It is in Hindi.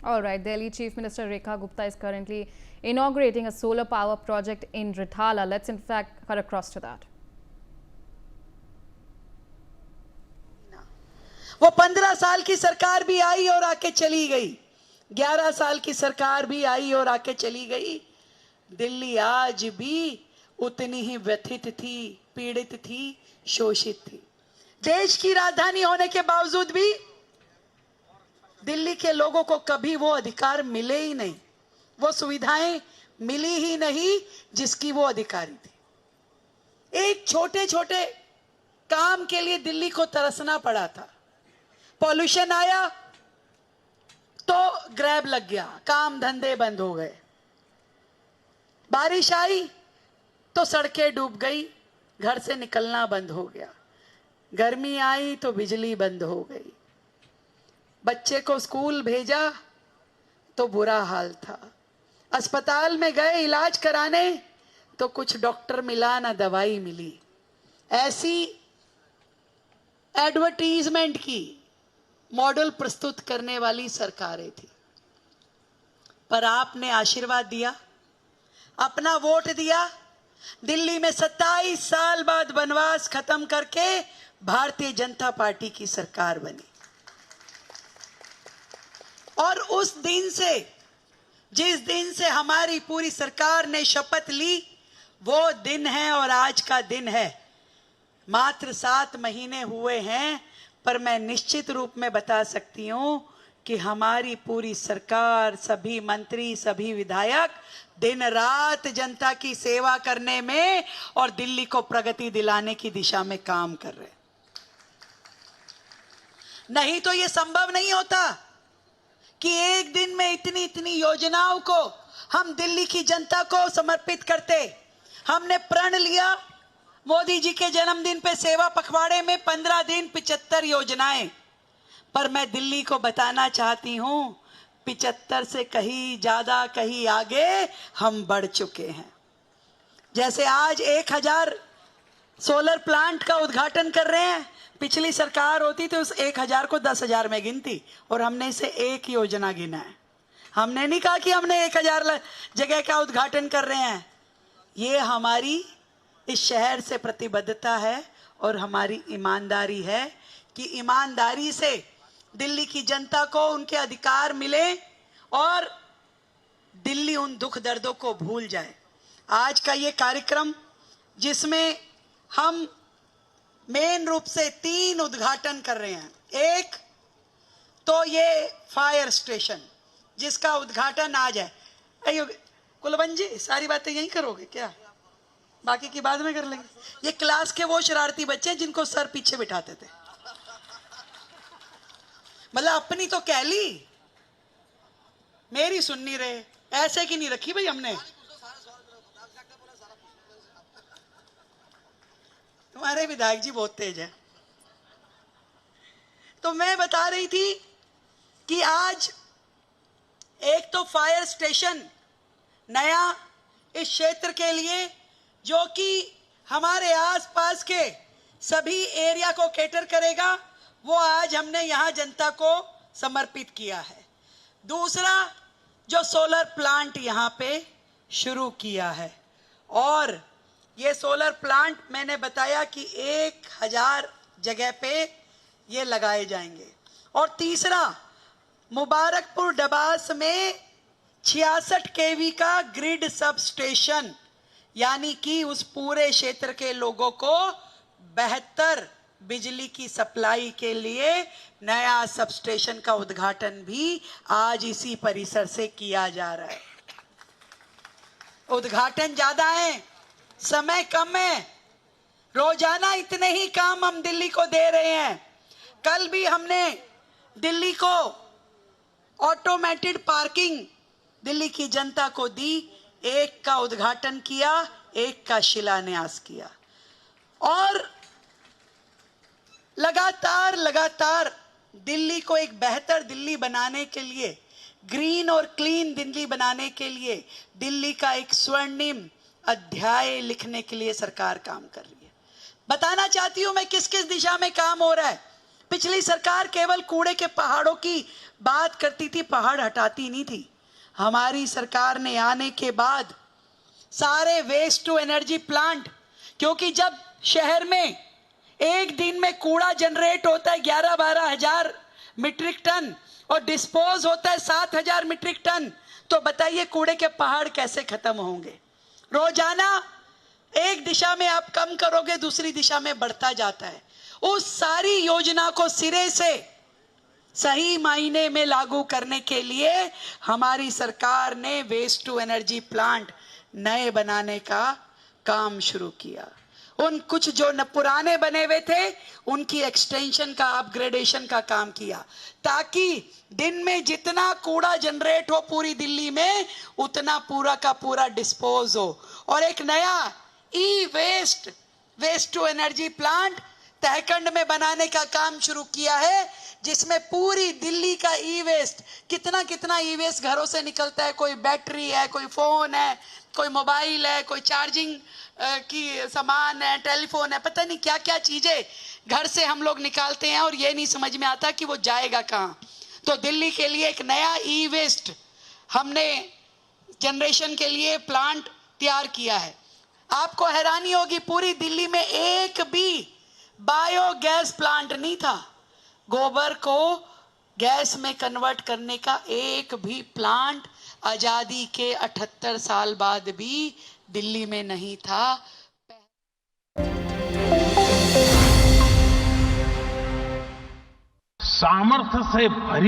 All right, Delhi Chief Minister Rekha Gupta is currently inaugurating a solar power project in Rithala. Let's in fact cut across to that. वो 15 साल की सरकार भी आई और आके चली गई, 11 साल की सरकार भी आई और आके चली गई। दिल्ली आज भी उतनी ही व्यथित थी, पीड़ित थी, शोषित थी। देश की राजधानी होने के बावजूद भी दिल्ली के लोगों को कभी वो अधिकार मिले ही नहीं, वो सुविधाएं मिली ही नहीं जिसकी वो अधिकारी थी। एक छोटे छोटे काम के लिए दिल्ली को तरसना पड़ा था। पॉल्यूशन आया तो ग्रैब लग गया, काम धंधे बंद हो गए। बारिश आई तो सड़कें डूब गई, घर से निकलना बंद हो गया। गर्मी आई तो बिजली बंद हो गई। बच्चे को स्कूल भेजा तो बुरा हाल था। अस्पताल में गए इलाज कराने तो कुछ डॉक्टर मिला ना दवाई मिली। ऐसी एडवर्टीजमेंट की मॉडल प्रस्तुत करने वाली सरकारें थी। पर आपने आशीर्वाद दिया, अपना वोट दिया। दिल्ली में 27 साल बाद वनवास खत्म करके भारतीय जनता पार्टी की सरकार बनी। और उस दिन से, जिस दिन से हमारी पूरी सरकार ने शपथ ली, वो दिन है और आज का दिन है। मात्र 7 महीने हुए हैं, पर मैं निश्चित रूप में बता सकती हूं कि हमारी पूरी सरकार, सभी मंत्री, सभी विधायक दिन रात जनता की सेवा करने में और दिल्ली को प्रगति दिलाने की दिशा में काम कर रहे हैं। नहीं तो यह संभव नहीं होता कि एक दिन में इतनी इतनी योजनाओं को हम दिल्ली की जनता को समर्पित करते। हमने प्रण लिया मोदी जी के जन्मदिन पे सेवा पखवाड़े में 15 दिन 75 योजनाएं। पर मैं दिल्ली को बताना चाहती हूं, 75 से कहीं ज्यादा, कहीं आगे हम बढ़ चुके हैं। जैसे आज 1000 सोलर प्लांट का उद्घाटन कर रहे हैं। पिछली सरकार होती तो उस 1000 को 10,000 में गिनती, और हमने इसे एक योजना गिना है। हमने नहीं कहा कि हमने 1000 जगह का उद्घाटन कर रहे हैं। ये हमारी इस शहर से प्रतिबद्धता है और हमारी ईमानदारी है कि ईमानदारी से दिल्ली की जनता को उनके अधिकार मिले और दिल्ली उन दुख दर्दों को भूल जाए। आज का ये कार्यक्रम, जिसमें हम मेन रूप से 3 उद्घाटन कर रहे हैं। एक तो ये फायर स्टेशन, जिसका उद्घाटन आज है। कुलवंत जी, सारी बातें यहीं करोगे क्या? बाकी की बाद में कर लेंगे। ये क्लास के वो शरारती बच्चे जिनको सर पीछे बिठाते थे, मतलब अपनी तो कह ली, मेरी सुन नहीं रहे। ऐसे की नहीं रखी भाई हमने। तुम्हारे विधायक जी बहुत तेज है। तो मैं बता रही थी कि आज एक तो फायर स्टेशन नया इस क्षेत्र के लिए, जो कि हमारे आसपास के सभी एरिया को कैटर करेगा, वो आज हमने यहां जनता को समर्पित किया है। दूसरा, जो सोलर प्लांट यहां पे शुरू किया है, और ये सोलर प्लांट मैंने बताया कि 1000 जगह पे ये लगाए जाएंगे। और तीसरा, मुबारकपुर डबास में 66 केवी का ग्रिड सब स्टेशन, यानी कि उस पूरे क्षेत्र के लोगों को बेहतर बिजली की सप्लाई के लिए नया सब स्टेशन का उद्घाटन भी आज इसी परिसर से किया जा रहा है। उद्घाटन ज्यादा है, समय कम है। रोजाना इतने ही काम हम दिल्ली को दे रहे हैं। कल भी हमने दिल्ली को ऑटोमेटेड पार्किंग दिल्ली की जनता को दी। एक का उद्घाटन किया, एक का शिलान्यास किया। और लगातार दिल्ली को एक बेहतर दिल्ली बनाने के लिए, ग्रीन और क्लीन दिल्ली बनाने के लिए, दिल्ली का एक स्वर्णिम अध्याय लिखने के लिए सरकार काम कर रही है। बताना चाहती हूं मैं किस किस दिशा में काम हो रहा है। पिछली सरकार केवल कूड़े के पहाड़ों की बात करती थी, पहाड़ हटाती नहीं थी। हमारी सरकार ने आने के बाद सारे वेस्ट टू एनर्जी प्लांट, क्योंकि जब शहर में एक दिन में कूड़ा जनरेट होता है 11-12 हजार मीट्रिक टन और डिस्पोज होता है 7,000 मीट्रिक टन, तो बताइए कूड़े के पहाड़ कैसे खत्म होंगे। रोजाना एक दिशा में आप कम करोगे, दूसरी दिशा में बढ़ता जाता है। उस सारी योजना को सिरे से सही मायने में लागू करने के लिए हमारी सरकार ने वेस्ट टू एनर्जी प्लांट नए बनाने का काम शुरू किया। उन कुछ जो न पुराने बने हुए थे उनकी एक्सटेंशन का, अपग्रेडेशन का काम किया, ताकि दिन में जितना कूड़ा जनरेट हो पूरी दिल्ली में उतना पूरा का पूरा डिस्पोज हो। और एक नया e waste, waste to energy plant Tehkhand में बनाने का काम शुरू किया है, जिसमें पूरी दिल्ली का ई वेस्ट, कितना कितना ई वेस्ट घरों से निकलता है, कोई बैटरी है, कोई फोन है, कोई मोबाइल है, कोई चार्जिंग की सामान है, टेलीफोन है, पता नहीं क्या क्या चीजें घर से हम लोग निकालते हैं और ये नहीं समझ में आता कि वो जाएगा कहाँ। तो दिल्ली के लिए एक नया ई वेस्ट हमने जनरेशन के लिए प्लांट तैयार किया है। आपको हैरानी होगी, पूरी दिल्ली में एक भी बायोगैस प्लांट नहीं था। गोबर को गैस में कन्वर्ट करने का एक भी प्लांट आजादी के 78 साल बाद भी दिल्ली में नहीं था। सामर्थ्य से भरी